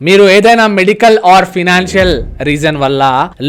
మీరు ఏదైనా medical are financial reason వల్ల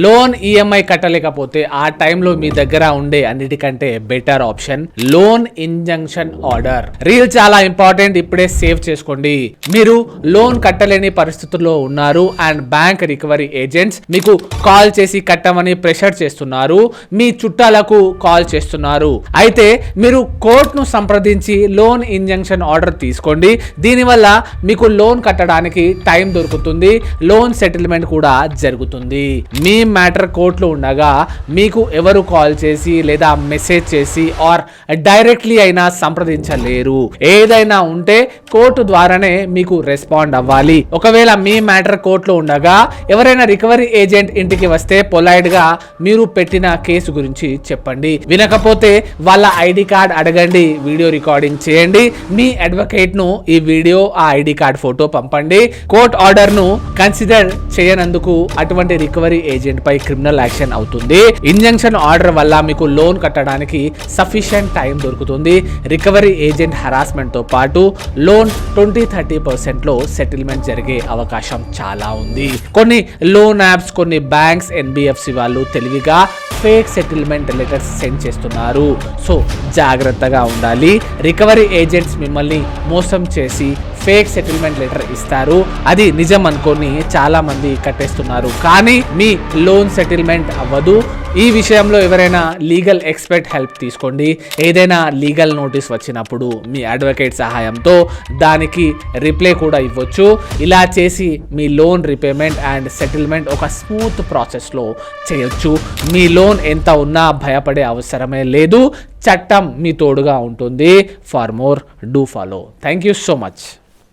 లోన్ ఈఎంఐ కట్టలేకపోతే ఆ టైంలో మీ దగ్గర ఉండే అన్నిటికంటే better option loan injunction order. Reel చాలా ఇంపార్టెంట్, ఇప్పుడే సేవ్ చేసుకోండి. మీరు లోన్ కట్టలేని పరిస్థితుల్లో ఉన్నారు అండ్ బ్యాంక్ రికవరీ ఏజెంట్స్ మీకు కాల్ చేసి కట్టమని ప్రెషర్ చేస్తున్నారు, మీ చుట్టాలకు కాల్ చేస్తున్నారు. అయితే మీరు కోర్టును సంప్రదించి లోన్ ఇంజంక్షన్ ఆర్డర్ తీసుకోండి. దీనివల్ల మీకు లోన్ కట్టడానికి టైం దొరుకుతుంది, లోన్ సెటిల్మెంట్ కూడా జరుగుతుంది. మీ మ్యాటర్ కోర్టులో ఉండగా మీకు ఎవరు కాల్ చేసి లేదా మెసేజ్ చేసి ఆర్ డైరెక్ట్లీ అయినా సంప్రదించలేరు. ఏదైనా ఉంటే కోర్టు ద్వారానే మీకు రెస్పాండ్ అవ్వాలి. ఒకవేళ మీ మ్యాటర్ కోర్టులో ఉండగా ఎవరైనా రికవరీ ఏజెంట్ ఇంటికి వస్తే పొలైట్ గా మీరు పెట్టిన కేసు గురించి చెప్పండి. వినకపోతే వాళ్ళ ఐడి కార్డ్ అడగండి, వీడియో రికార్డింగ్ చేయండి. మీ అడ్వకేట్ ను ఈ వీడియో ఆ ఐడి కార్డ్ ఫోటో పంపండి. కోర్ట్ ఆర్డర్ ను కన్సిడర్ చేయనందుకు అటువంటి రికవరీ ఏజెంట్ పై క్రిమినల్ యాక్షన్ అవుతుంది. ఇంజంక్షన్ ఆర్డర్ వల్ల మీకు లోన్ కట్టడానికి సఫిషియెంట్ టైం దొరుకుతుంది. రికవరీ ఏజెంట్ హరాస్మెంట్ తో పాటు లోన్ 20-30% లో సెటిల్మెంట్ జరిగే అవకాశం చాలా ఉంది. కొన్ని లోన్ యాప్స్, కొన్ని బ్యాంక్స్, ఎన్బిఎఫ్సి వాళ్ళు తెలివిగా ఫేక్ సెటిల్మెంట్ లెటర్స్ సెండ్ చేస్తున్నారు. సో జాగ్రత్తగా ఉండాలి. రికవరీ ఏజెంట్స్ మిమ్మల్ని మోసం చేసి ఫేక్ సెటిల్మెంట్ లెటర్ ఇస్తారు. అది నిజం అనుకొని చాలా మంది కట్టేస్తున్నారు, కానీ మీ లోన్ సెటిల్మెంట్ అవ్వదు. ఈ విషయంలో ఎవరైనా లీగల్ ఎక్స్పర్ట్ హెల్ప్ తీసుకోండి. ఏదైనా లీగల్ నోటీస్ వచ్చినప్పుడు మీ అడ్వకేట్ సహాయంతో దానికి రిప్లై కూడా ఇవ్వచ్చు. ఇలా చేసి మీ లోన్ రీపేమెంట్ అండ్ సెటిల్మెంట్ ఒక స్మూత్ ప్రాసెస్లో చేయొచ్చు. మీ లోన్ ఎంత ఉన్నా భయపడే అవసరమే లేదు. చట్టం మీ తోడుగా ఉంటుంది. For more do follow. Thank you so much.